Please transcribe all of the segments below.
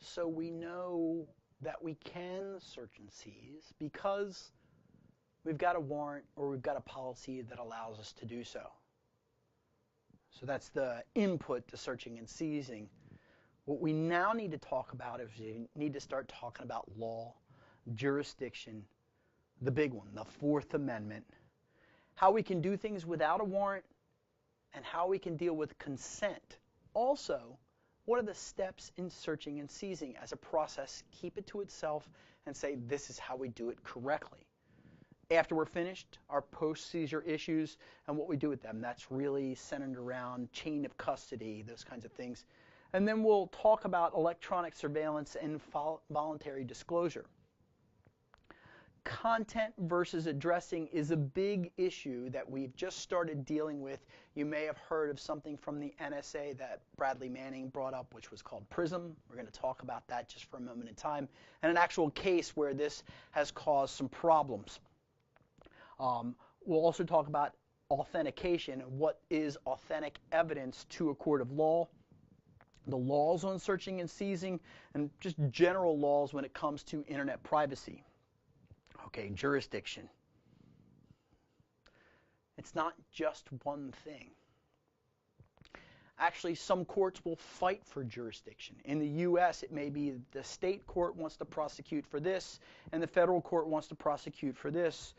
so we know that we can search and seize because we've got a warrant or we've got a policy that allows us to do so. So that's the input to searching and seizing. What we now need to talk about is we need to start talking about law, jurisdiction, the big one, the Fourth Amendment, how we can do things without a warrant, and how we can deal with consent. Also, what are the steps in searching and seizing as a process? Keep it to itself and say this is how we do it correctly. After we're finished, our post-seizure issues and what we do with them. That's really centered around chain of custody, those kinds of things. And then we'll talk about electronic surveillance and voluntary disclosure. Content versus addressing is a big issue that we've just started dealing with. You may have heard of something from the NSA that Bradley Manning brought up, which was called PRISM. We're going to talk about that just for a moment in time, and an actual case where this has caused some problems. We'll also talk about authentication and what is authentic evidence to a court of law, the laws on searching and seizing, and just general laws when it comes to internet privacy. Okay, jurisdiction. It's not just one thing. Actually, some courts will fight for jurisdiction. In the U.S., it may be the state court wants to prosecute for this, and the federal court wants to prosecute for this.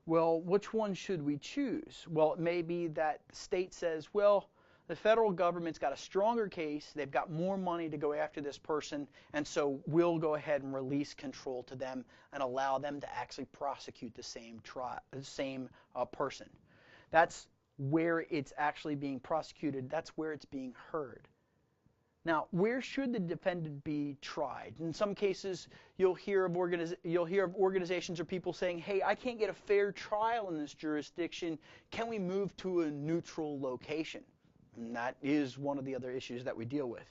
Well, which one should we choose? Well, it may be that the state says, well, the federal government's got a stronger case, they've got more money to go after this person, and so we'll go ahead and release control to them and allow them to actually prosecute the same person. That's where it's actually being prosecuted. That's where it's being heard. Now, where should the defendant be tried? In some cases, you'll hear of organizations or people saying, hey, I can't get a fair trial in this jurisdiction. Can we move to a neutral location? And that is one of the other issues that we deal with.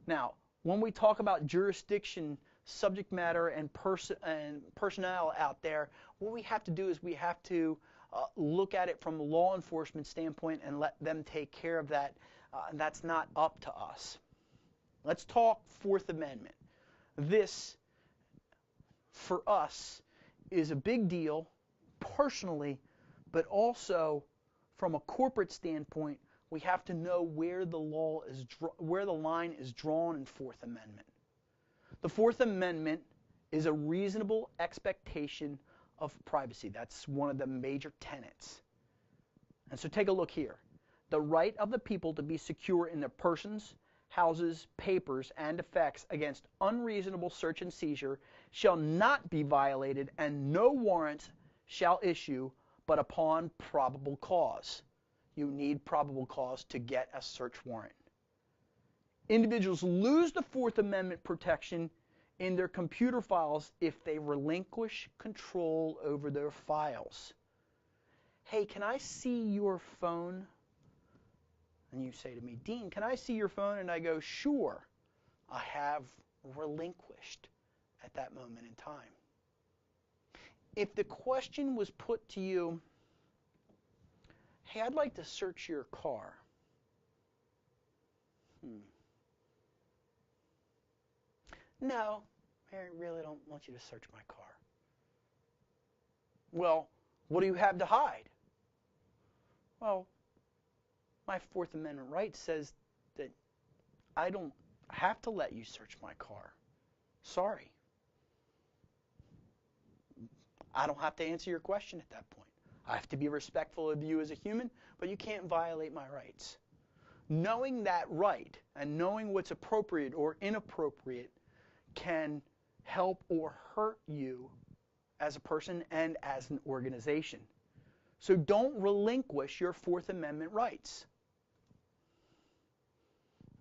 Now, when we talk about jurisdiction, subject matter, and personnel out there, what we have to do is we have to look at it from a law enforcement standpoint and let them take care of that. And that's not up to us. Let's talk Fourth Amendment. This, for us, is a big deal personally, but also from a corporate standpoint, we have to know where the line is drawn in Fourth Amendment. The Fourth Amendment is a reasonable expectation of privacy. That's one of the major tenets. And so take a look here. The right of the people to be secure in their persons, houses, papers, and effects against unreasonable search and seizure shall not be violated, and no warrant shall issue but upon probable cause. You need probable cause to get a search warrant. Individuals lose the Fourth Amendment protection in their computer files if they relinquish control over their files. Hey, can I see your phone? And you say to me, Dean, can I see your phone? And I go, sure. I have relinquished at that moment in time. If the question was put to you, hey, I'd like to search your car. No, I really don't want you to search my car. Well, what do you have to hide? Well, my Fourth Amendment right says that I don't have to let you search my car. Sorry. I don't have to answer your question at that point. I have to be respectful of you as a human, but you can't violate my rights. Knowing that right and knowing what's appropriate or inappropriate can help or hurt you as a person and as an organization. So don't relinquish your Fourth Amendment rights.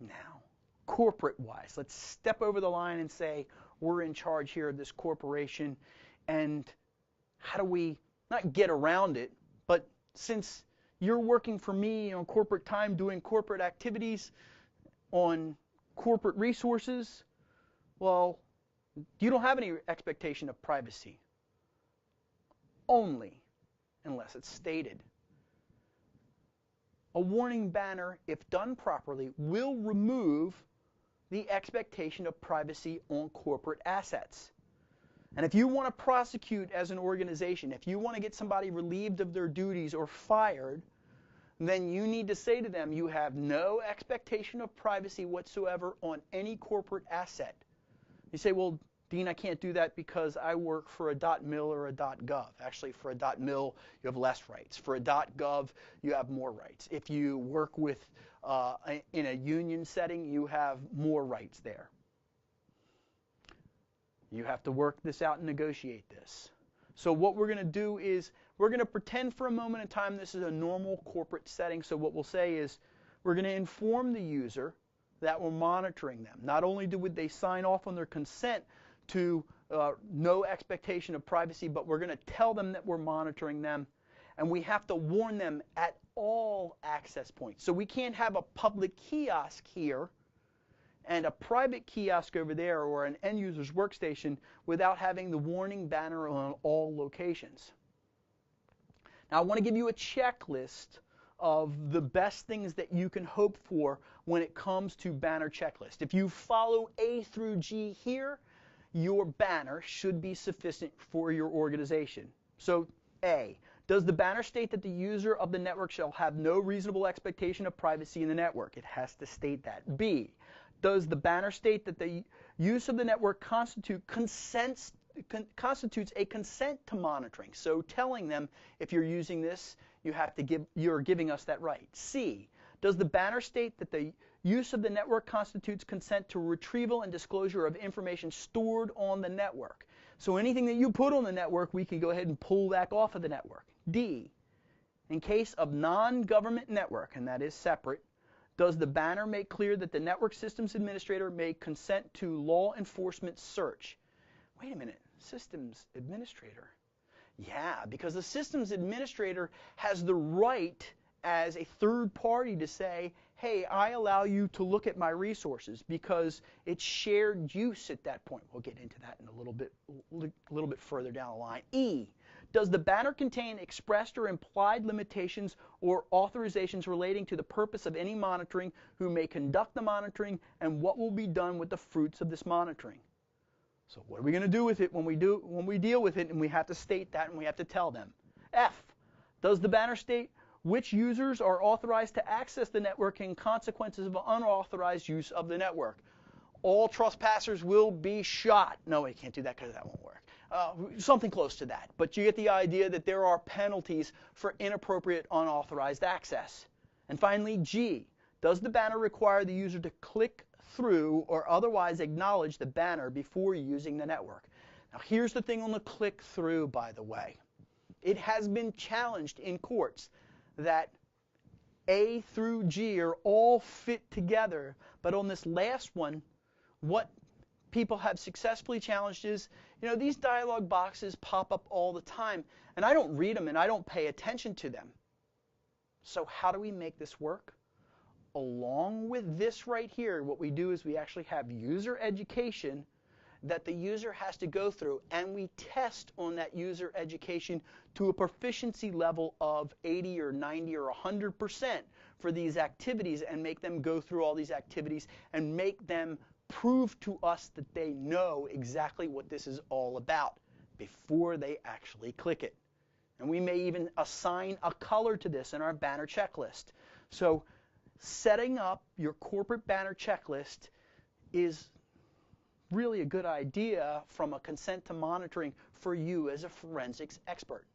Now, corporate-wise, let's step over the line and say we're in charge here of this corporation, and how do we not get around it, but since you're working for me on corporate time doing corporate activities on corporate resources, well, you don't have any expectation of privacy. Only unless it's stated. A warning banner, if done properly, will remove the expectation of privacy on corporate assets. And if you want to prosecute as an organization, if you want to get somebody relieved of their duties or fired, then you need to say to them, you have no expectation of privacy whatsoever on any corporate asset. You say, well, Dean, I can't do that because I work for a .mil or a .gov. Actually, for a .mil, you have less rights. For a .gov, you have more rights. If you work with in a union setting, you have more rights there. You have to work this out and negotiate this. So what we're going to do is we're going to pretend for a moment in time this is a normal corporate setting. So what we'll say is we're going to inform the user that we're monitoring them. Not only would they sign off on their consent to no expectation of privacy, but we're going to tell them that we're monitoring them. And we have to warn them at all access points. So we can't have a public kiosk here and a private kiosk over there or an end user's workstation without having the warning banner on all locations. Now I want to give you a checklist of the best things that you can hope for when it comes to banner checklist. If you follow A through G here, your banner should be sufficient for your organization. So A, does the banner state that the user of the network shall have no reasonable expectation of privacy in the network? It has to state that. B, does the banner state that the use of the network constitutes a consent to monitoring? So telling them if you're using this, you're giving us that right. C, does the banner state that the use of the network constitutes consent to retrieval and disclosure of information stored on the network? So anything that you put on the network, we can go ahead and pull back off of the network. D, in case of non-government network, and that is separate, does the banner make clear that the network systems administrator may consent to law enforcement search? Wait a minute, systems administrator? Yeah, because the systems administrator has the right as a third party to say, hey, I allow you to look at my resources because it's shared use at that point. We'll get into that in a little bit further down the line. E, does the banner contain expressed or implied limitations or authorizations relating to the purpose of any monitoring, who may conduct the monitoring, and what will be done with the fruits of this monitoring? So what are we going to do with it when we deal with it, and we have to state that and we have to tell them? F, does the banner state which users are authorized to access the network and consequences of unauthorized use of the network? All trespassers will be shot. No, we can't do that because that won't work. Something close to that. But you get the idea that there are penalties for inappropriate unauthorized access. And finally, G, does the banner require the user to click through or otherwise acknowledge the banner before using the network? Now here's the thing on the click through, by the way. It has been challenged in courts that A through G are all fit together, but on this last one, what people have successfully challenged is, these dialog boxes pop up all the time, and I don't read them and I don't pay attention to them. So how do we make this work? Along with this right here, what we do is we actually have user education that the user has to go through, and we test on that user education to a proficiency level of 80 or 90 or 100% for these activities, and make them go through all these activities and make them prove to us that they know exactly what this is all about before they actually click it. And we may even assign a color to this in our banner checklist. So setting up your corporate banner checklist is really a good idea from a consent to monitoring for you as a forensics expert.